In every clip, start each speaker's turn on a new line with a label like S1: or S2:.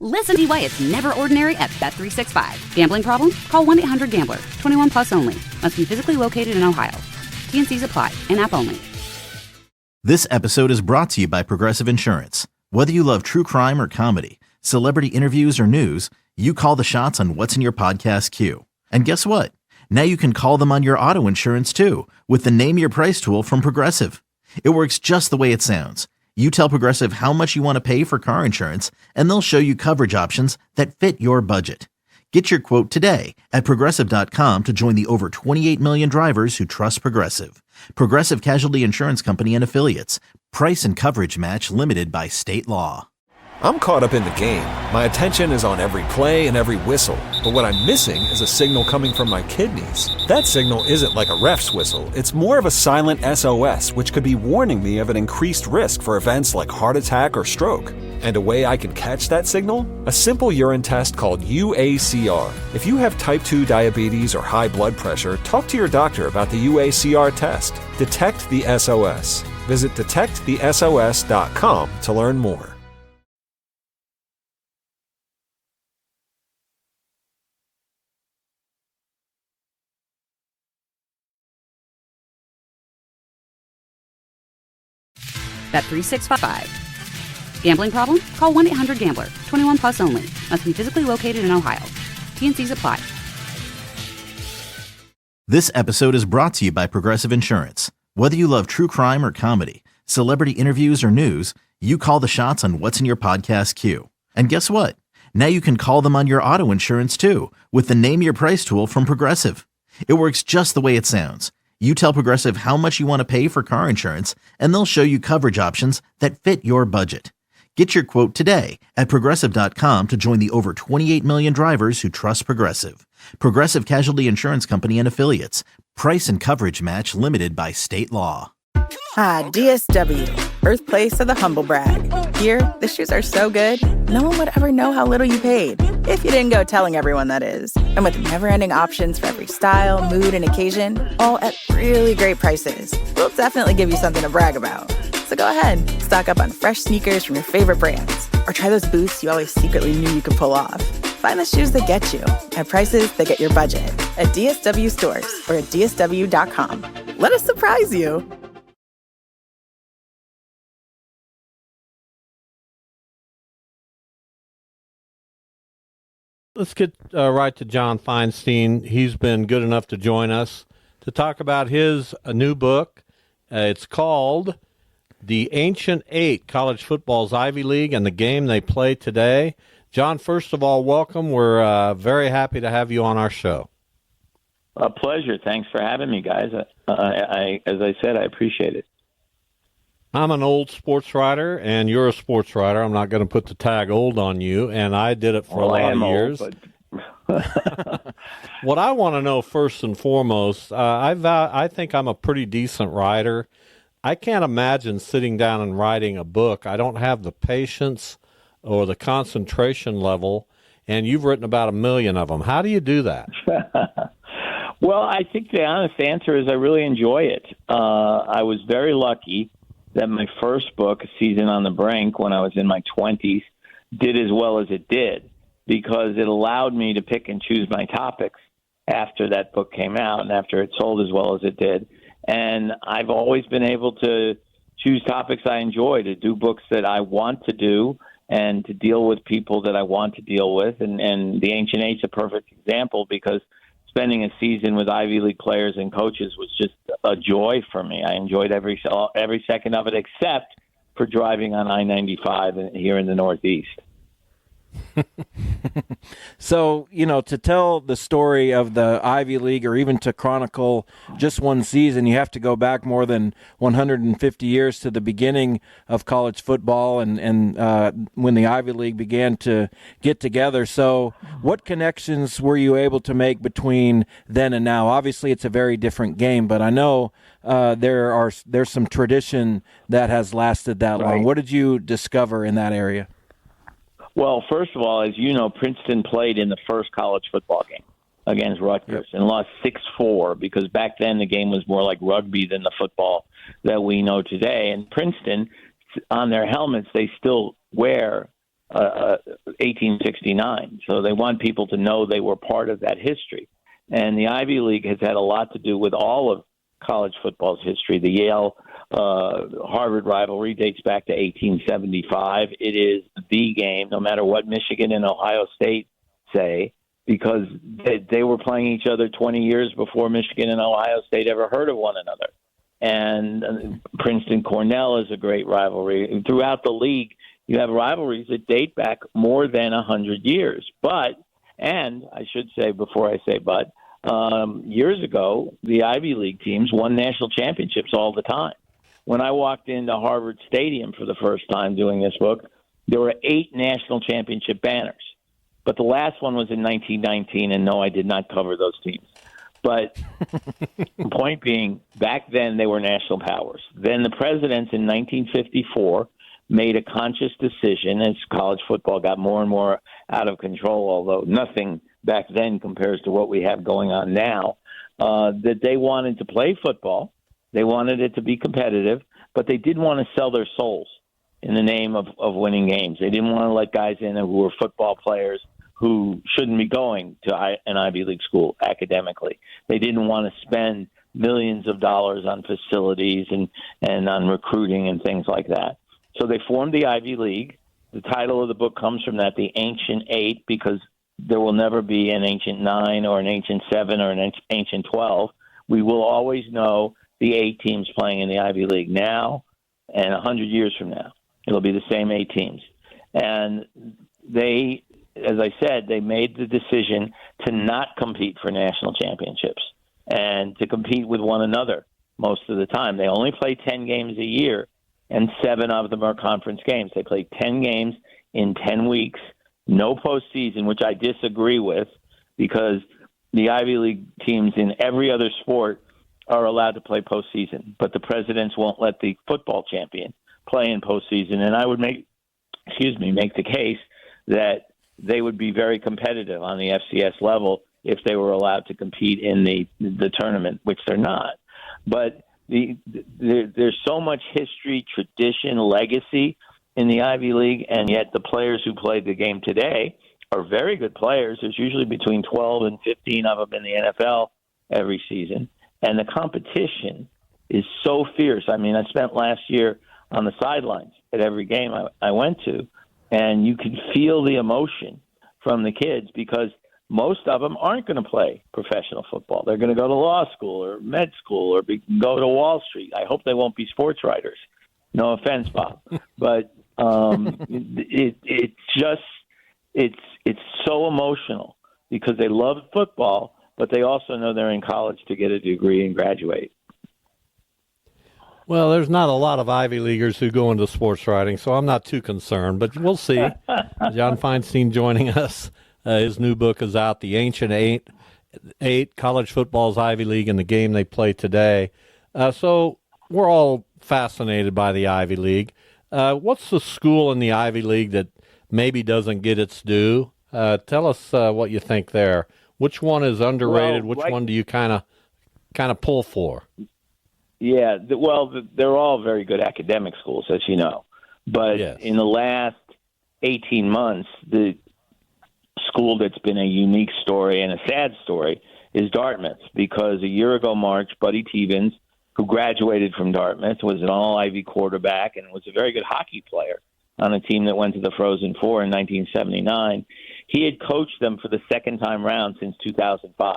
S1: Listen to why it's never ordinary at Bet365. Gambling problem? Call 1-800-GAMBLER. 21 plus only. Must be physically located in Ohio. T&Cs apply. In-app only.
S2: This episode is brought to you by Progressive Insurance. Whether you love true crime or comedy, celebrity interviews or news, you call the shots on what's in your podcast queue. And guess what? Now you can call them on your auto insurance too with the Name Your Price tool from Progressive. It works just the way it sounds. You tell Progressive how much you want to pay for car insurance, and they'll show you coverage options that fit your budget. Get your quote today at Progressive.com to join the over 28 million drivers who trust Progressive. Progressive Casualty Insurance Company and Affiliates. Price and coverage match limited by state law.
S3: I'm caught up in the game. My attention is on every play and every whistle. But what I'm missing is a signal coming from my kidneys. That signal isn't like a ref's whistle. It's more of a silent SOS, which could be warning me of an increased risk for events like heart attack or stroke. And a way I can catch that signal? A simple urine test called UACR. If you have type 2 diabetes or high blood pressure, talk to your doctor about the UACR test. Detect the SOS. Visit detectthesos.com to learn more.
S1: Bet365. Gambling problem? Call 1-800-GAMBLER. 21 plus only. Must be physically located in Ohio. T&Cs apply.
S2: This episode is brought to you by Progressive Insurance. Whether you love true crime or comedy, celebrity interviews or news, you call the shots on what's in your podcast queue. And guess what? Now you can call them on your auto insurance too with the Name Your Price tool from Progressive. It works just the way it sounds. You tell Progressive how much you want to pay for car insurance, and they'll show you coverage options that fit your budget. Get your quote today at Progressive.com to join the over 28 million drivers who trust Progressive. Progressive Casualty Insurance Company and Affiliates. Price and coverage match limited by state law.
S4: Ah, DSW, birthplace of the humble brag. Here, the shoes are so good, no one would ever know how little you paid. If you didn't go telling everyone, that is. And with never-ending options for every style, mood, and occasion, all at really great prices, we'll definitely give you something to brag about. So go ahead, stock up on fresh sneakers from your favorite brands, or try those boots you always secretly knew you could pull off. Find the shoes that get you at prices that get your budget at DSW stores or at DSW.com. Let us surprise you.
S5: Let's get right to John Feinstein. He's been good enough to join us to talk about his new book. It's called The Ancient Eight, College Football's Ivy League and the Game They Play Today. John, first of all, welcome. We're very happy to have you on our show.
S6: A pleasure. Thanks for having me, guys. As I said, I appreciate it.
S5: I'm an old sports writer, and you're a sports writer. I'm not going to put the tag old on you, and I did it for a lot of years. What I want to know first and foremost, I think I'm a pretty decent writer. I can't imagine sitting down and writing a book. I don't have the patience or the concentration level, and you've written about 1 million of them. How do you do that?
S6: Well, I think the honest answer is I really enjoy it. I was very lucky that my first book, Season on the Brink, when I was in my 20s, did as well as it did because it allowed me to pick and choose my topics after that book came out and after it sold as well as it did. And I've always been able to choose topics I enjoy, to do books that I want to do and to deal with people that I want to deal with. And The Ancient Eight's a perfect example because spending a season with Ivy League players and coaches was just a joy for me. I enjoyed every second of it, except for driving on I-95 here in the Northeast.
S7: So, to tell the story of the Ivy League or even to chronicle just one season, you have to go back more than 150 years to the beginning of college football and when the Ivy League began to get together. So what connections were you able to make between then and now? Obviously, it's a very different game, but I know there's some tradition that has lasted that long. What did you discover in that area?
S6: Well, first of all, as you know, Princeton played in the first college football game against Rutgers and lost 6-4 because back then the game was more like rugby than the football that we know today. And Princeton, on their helmets, they still wear 1869. So they want people to know they were part of that history. And the Ivy League has had a lot to do with all of college football's history. The Yale-Harvard rivalry dates back to 1875. It is the game, no matter what Michigan and Ohio State say, because they were playing each other 20 years before Michigan and Ohio State ever heard of one another. And Princeton-Cornell is a great rivalry. Throughout the league, you have rivalries that date back more than 100 years. And I should say, before I say but, years ago, the Ivy League teams won national championships all the time. When I walked into Harvard Stadium for the first time doing this book, there were 8 national championship banners. But the last one was in 1919, and no, I did not cover those teams. But the point being, back then they were national powers. Then the presidents in 1954 made a conscious decision as college football got more and more out of control, although nothing back then compares to what we have going on now, that they wanted to play football. They wanted it to be competitive, but they didn't want to sell their souls in the name of winning games. They didn't want to let guys in who were football players who shouldn't be going to an Ivy League school academically. They didn't want to spend millions of dollars on facilities and on recruiting and things like that. So they formed the Ivy League. The title of the book comes from that, the Ancient Eight, because there will never be an Ancient Nine or an Ancient Seven or an Ancient 12. We will always know the 8 teams playing in the Ivy League now and 100 years from now. It'll be the same 8 teams. And they, as I said, they made the decision to not compete for national championships and to compete with one another most of the time. They only play 10 games a year, and 7 of them are conference games. They play 10 games in 10 weeks, no postseason, which I disagree with, because the Ivy League teams in every other sport are allowed to play postseason, but the presidents won't let the football champion play in postseason. And I would make the case that they would be very competitive on the FCS level if they were allowed to compete in the tournament, which they're not. But there's so much history, tradition, legacy in the Ivy League, and yet the players who play the game today are very good players. There's usually between 12 and 15 of them in the NFL every season, and the competition is so fierce. I mean, I spent last year on the sidelines at every game I went to, and you can feel the emotion from the kids because most of them aren't going to play professional football. They're going to go to law school or med school or go to Wall Street. I hope they won't be sports writers. No offense, Bob. But it's so emotional because they love football, but they also know they're in college to get a degree and graduate.
S5: Well, there's not a lot of Ivy Leaguers who go into sports writing, so I'm not too concerned, but we'll see. John Feinstein joining us. His new book is out, The Ancient Eight, College Football's Ivy League and the Game They Play Today. So we're all fascinated by the Ivy League. What's the school in the Ivy League that maybe doesn't get its due? Tell us what you think there. Which one is underrated? Which one do you kind of pull for?
S6: Yeah, they're all very good academic schools, as you know. But yes, in the last 18 months, the school that's been a unique story and a sad story is Dartmouth, because a year ago March, Buddy Tevens, who graduated from Dartmouth, was an all-Ivy quarterback and was a very good hockey player on a team that went to the Frozen Four in 1979. He had coached them for the second time round since 2005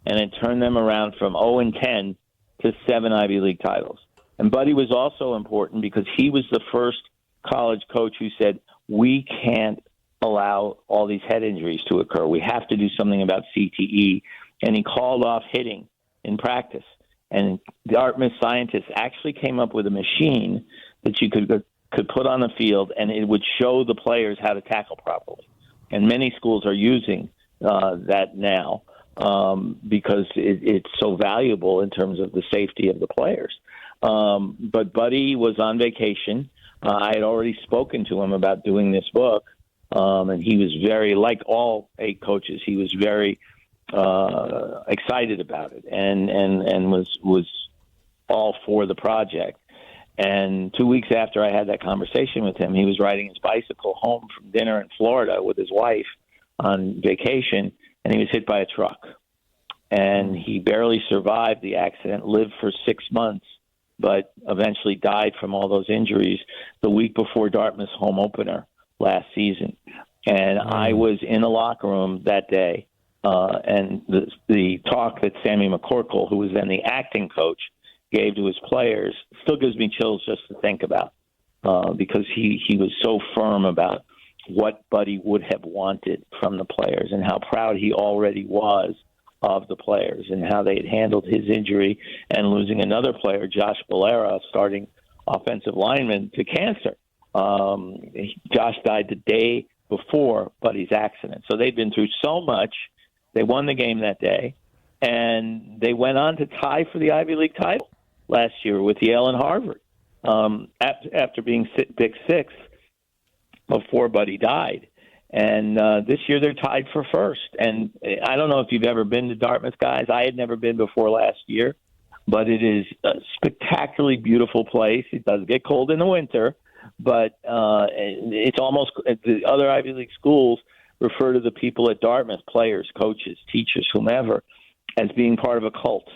S6: and had turned them around from 0-10 to 7 Ivy League titles. And Buddy was also important because he was the first college coach who said, we can't allow all these head injuries to occur. We have to do something about CTE. And he called off hitting in practice. And Dartmouth scientists actually came up with a machine that you could put on the field, and it would show the players how to tackle properly. And many schools are using that now because it's so valuable in terms of the safety of the players. But Buddy was on vacation. I had already spoken to him about doing this book. And he was very, like all 8 coaches, he was very excited about it and was all for the project. And 2 weeks after I had that conversation with him, he was riding his bicycle home from dinner in Florida with his wife on vacation, and he was hit by a truck. And he barely survived the accident, lived for 6 months, but eventually died from all those injuries the week before Dartmouth's home opener last season. And I was in the locker room that day, and the talk that Sammy McCorkle, who was then the acting coach, gave to his players still gives me chills just to think about, because he was so firm about what Buddy would have wanted from the players and how proud he already was of the players and how they had handled his injury and losing another player, Josh Ballera, starting offensive lineman, to cancer. Josh died the day before Buddy's accident. So they'd been through so much. They won the game that day, and they went on to tie for the Ivy League title last year with Yale and Harvard, after being Big Six before Buddy died. And this year they're tied for first. And I don't know if you've ever been to Dartmouth, guys. I had never been before last year, but it is a spectacularly beautiful place. It does get cold in the winter, but it's almost – the other Ivy League schools refer to the people at Dartmouth, players, coaches, teachers, whomever, as being part of a cult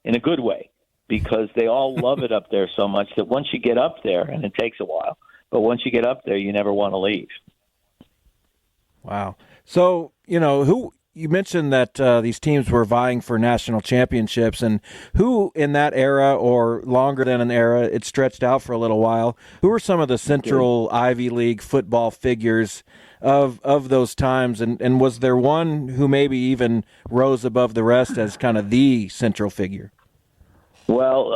S6: in a good way, because they all love it up there so much that once you get up there, and it takes a while, but once you get up there, you never want to leave.
S7: Wow. So, who you mentioned that these teams were vying for national championships, and who in that era or longer than an era, it stretched out for a little while, who were some of the central Ivy League football figures of those times? And was there one who maybe even rose above the rest as kind of the central figure?
S6: Well,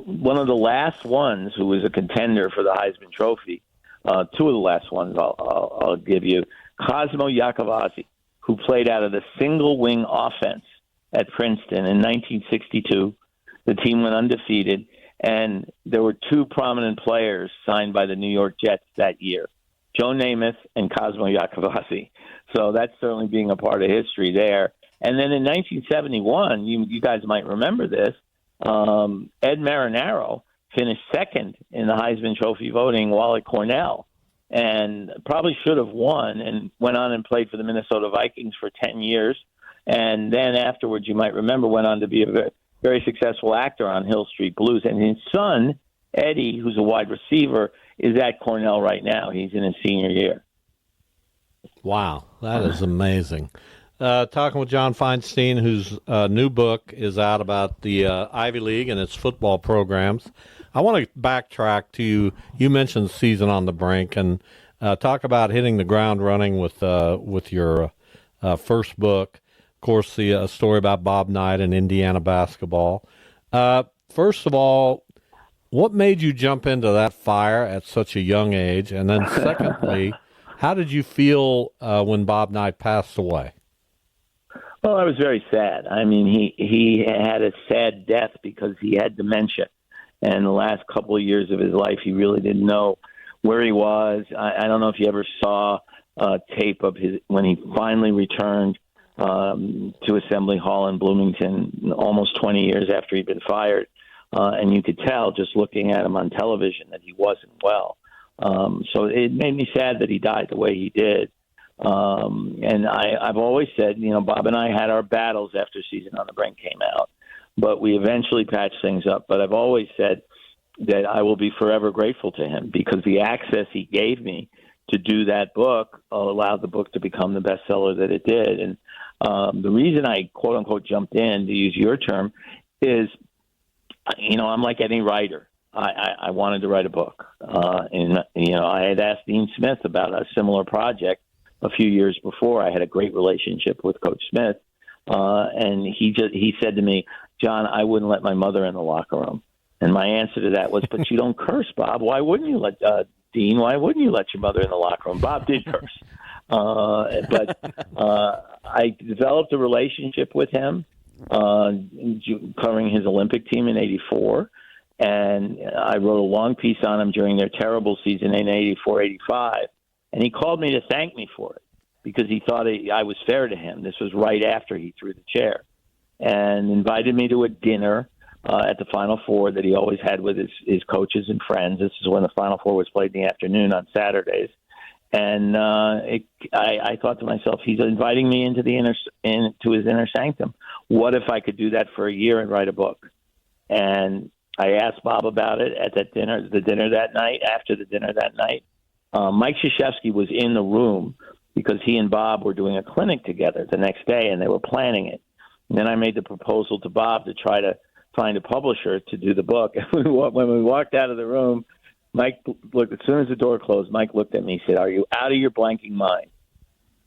S6: one of the last ones who was a contender for the Heisman Trophy, two of the last ones I'll give you, Cosmo Iacovazzi, who played out of the single-wing offense at Princeton in 1962. The team went undefeated, and there were two prominent players signed by the New York Jets that year, Joe Namath and Cosmo Iacovazzi. So that's certainly being a part of history there. And then in 1971, you guys might remember this, Ed Marinaro finished second in the Heisman Trophy voting while at Cornell, and probably should have won, and went on and played for the Minnesota Vikings for 10 years. And then afterwards, you might remember, went on to be a very, very successful actor on Hill Street Blues. And his son, Eddie, who's a wide receiver, is at Cornell right now. He's in his senior year.
S5: Wow, that is amazing. Talking with John Feinstein, whose new book is out about the Ivy League and its football programs. I want to backtrack to you mentioned Season on the Brink, and talk about hitting the ground running with your first book. Of course, the story about Bob Knight and Indiana basketball. First of all, what made you jump into that fire at such a young age? And then secondly, how did you feel when Bob Knight passed away?
S6: Well, I was very sad. I mean, he had a sad death because he had dementia. And the last couple of years of his life, he really didn't know where he was. I don't know if you ever saw tape of his when he finally returned to Assembly Hall in Bloomington almost 20 years after he'd been fired. And you could tell just looking at him on television that he wasn't well. So it made me sad that he died the way he did. And I've always said, Bob and I had our battles after Season on the Brink came out, but we eventually patched things up. But I've always said that I will be forever grateful to him because the access he gave me to do that book allowed the book to become the bestseller that it did. And the reason I, quote unquote, jumped in, to use your term, is, I'm like any writer. I wanted to write a book. And I had asked Dean Smith about a similar project a few years before. I had a great relationship with Coach Smith. And he said to me, John, I wouldn't let my mother in the locker room. And my answer to that was, but you don't curse, Bob. Why wouldn't you let, Dean, why wouldn't you let your mother in the locker room? Bob did curse. But I developed a relationship with him, covering his Olympic team in '84. And I wrote a long piece on him during their terrible season in '84-'85. And he called me to thank me for it because he thought I was fair to him. This was right after he threw the chair, and invited me to a dinner at the Final Four that he always had with his coaches and friends. This is when the Final Four was played in the afternoon on Saturdays. And I thought to myself, he's inviting me into into his inner sanctum. What if I could do that for a year and write a book? And I asked Bob about it at that dinner, after the dinner that night. Mike Krzyzewski was in the room because he and Bob were doing a clinic together the next day, and they were planning it. And then I made the proposal to Bob to try to find a publisher to do the book. And when we walked out of the room, Mike looked, as soon as the door closed, Mike looked at me and said, "Are you out of your blanking mind?"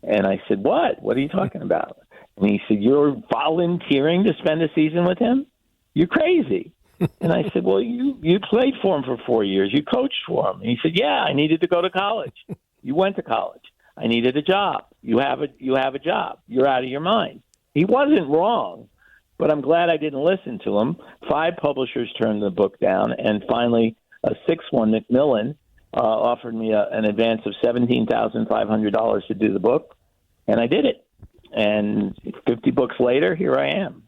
S6: And I said, What are you talking about? And he said, "You're volunteering to spend a season with him? You're crazy." And I said, "Well, you played for him for 4 years. You coached for him." And he said, "Yeah, I needed to go to college. You went to college. I needed a job. You have a job. You're out of your mind." He wasn't wrong, but I'm glad I didn't listen to him. 5 publishers turned the book down, and finally a 6th one, Macmillan, offered me an advance of $17,500 to do the book, and I did it. And 50 books later, here I am.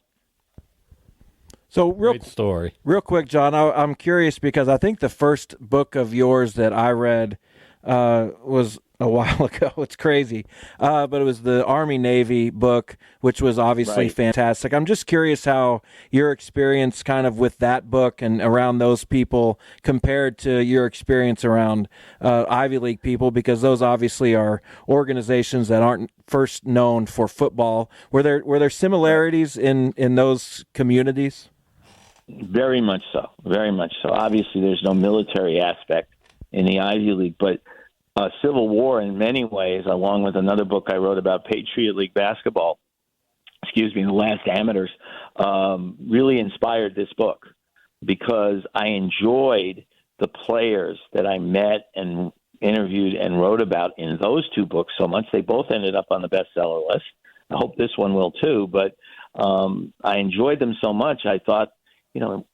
S7: So
S5: Great story.
S7: Real quick, John, I'm curious because I think the first book of yours that I read was a while ago. It's crazy. But it was the Army-Navy book, which was obviously fantastic. I'm just curious how your experience kind of with that book and around those people compared to your experience around Ivy League people, because those obviously are organizations that aren't first known for football. Were there similarities in those communities?
S6: Very much so. Very much so. Obviously, there's no military aspect in the Ivy League, but Civil War in many ways, along with another book I wrote about Patriot League basketball, The Last Amateurs, really inspired this book because I enjoyed the players that I met and interviewed and wrote about in those 2 books so much. They both ended up on the bestseller list. I hope this one will too, but I enjoyed them so much I thought,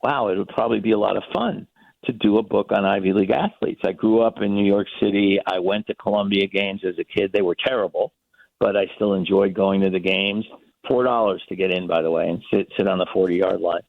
S6: wow, it would probably be a lot of fun to do a book on Ivy League athletes. I grew up in New York City. I went to Columbia games as a kid. They were terrible, but I still enjoyed going to the games. $4 to get in, by the way, and sit on the 40-yard line.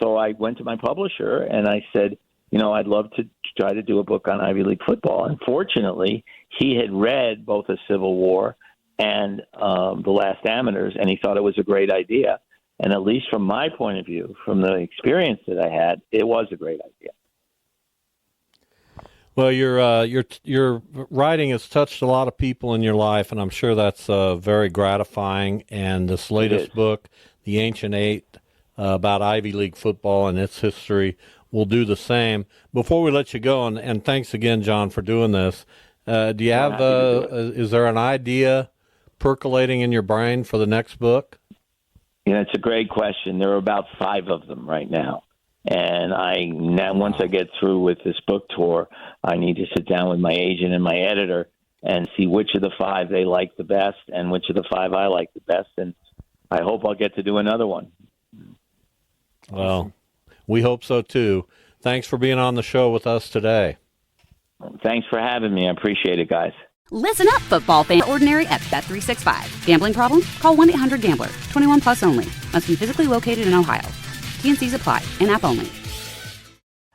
S6: So I went to my publisher and I said, I'd love to try to do a book on Ivy League football. Unfortunately, he had read both The Civil War and The Last Amateurs, and he thought it was a great idea. And at least from my point of view, from the experience that I had, it was a great idea.
S5: Well, your writing has touched a lot of people in your life, and I'm sure that's very gratifying. And this latest book, The Ancient 8, about Ivy League football and its history, will do the same. Before we let you go, and thanks again, John, for doing this, do you have is there an idea percolating in your brain for the next book?
S6: It's a great question. There are about 5 of them right now. And once I get through with this book tour, I need to sit down with my agent and my editor and see which of the 5 they like the best and which of the 5 I like the best. And I hope I'll get to do another one.
S5: Well, we hope so too. Thanks for being on the show with us today.
S6: Thanks for having me. I appreciate it, guys.
S1: Listen up, football fans. Ordinary at Bet365. Gambling problem? Call 1-800-GAMBLER. 21 plus only. Must be physically located in Ohio. T&Cs apply. In-app only.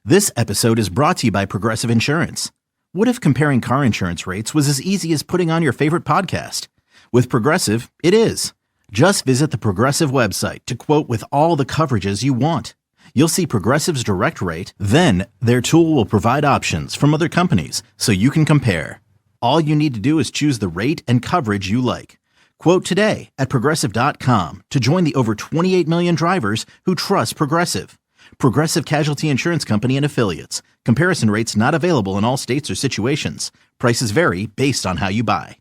S2: This episode is brought to you by Progressive Insurance. What if comparing car insurance rates was as easy as putting on your favorite podcast? With Progressive, it is. Just visit the Progressive website to quote with all the coverages you want. You'll see Progressive's direct rate, then their tool will provide options from other companies so you can compare. All you need to do is choose the rate and coverage you like. Quote today at Progressive.com to join the over 28 million drivers who trust Progressive. Progressive Casualty Insurance Company and Affiliates. Comparison rates not available in all states or situations. Prices vary based on how you buy.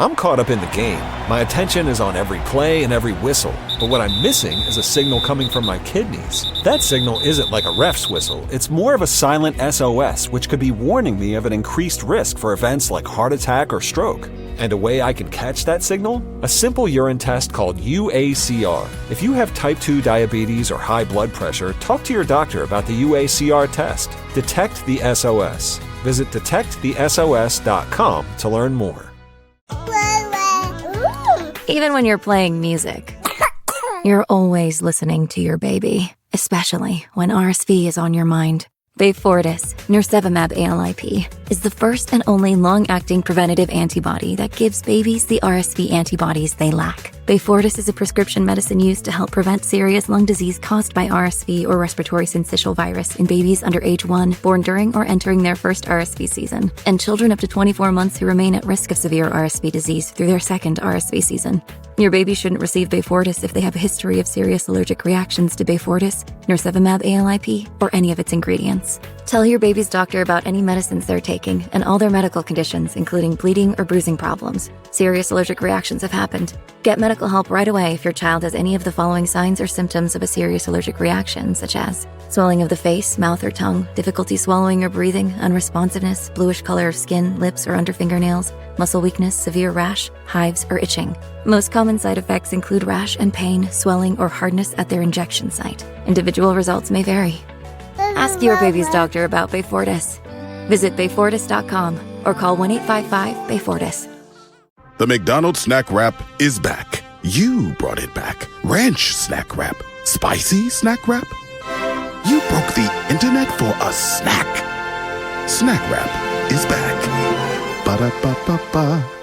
S3: I'm caught up in the game. My attention is on every play and every whistle. But what I'm missing is a signal coming from my kidneys. That signal isn't like a ref's whistle. It's more of a silent SOS, which could be warning me of an increased risk for events like heart attack or stroke. And a way I can catch that signal? A simple urine test called UACR. If you have type 2 diabetes or high blood pressure, talk to your doctor about the UACR test. Detect the SOS. Visit detectthesos.com to learn more.
S8: Even when you're playing music, You're always listening to your baby, especially when RSV is on your mind. Beyfortus, nirsevimab ALIP, is the first and only long-acting preventative antibody that gives babies the RSV antibodies they lack. Beyfortus is a prescription medicine used to help prevent serious lung disease caused by RSV or respiratory syncytial virus in babies under age 1, born during or entering their first RSV season, and children up to 24 months who remain at risk of severe RSV disease through their second RSV season. Your baby shouldn't receive Beyfortus if they have a history of serious allergic reactions to Beyfortus, nirsevimab ALIP, or any of its ingredients. Tell your baby's doctor about any medicines they're taking and all their medical conditions, including bleeding or bruising problems. Serious allergic reactions have happened. Get medical help right away if your child has any of the following signs or symptoms of a serious allergic reaction, such as swelling of the face, mouth, or tongue, difficulty swallowing or breathing, unresponsiveness, bluish color of skin, lips, or under fingernails, muscle weakness, severe rash, hives, or itching. Most common side effects include rash and pain, swelling, or hardness at their injection site. Individual results may vary. Ask your baby's doctor about Beyfortus. Visit Beyfortus.com or call 1-855-BEYFORTUS.
S9: The McDonald's Snack Wrap is back. You brought it back. Ranch Snack Wrap. Spicy Snack Wrap. You broke the internet for a snack. Snack Wrap is back. Ba-da-ba-ba-ba.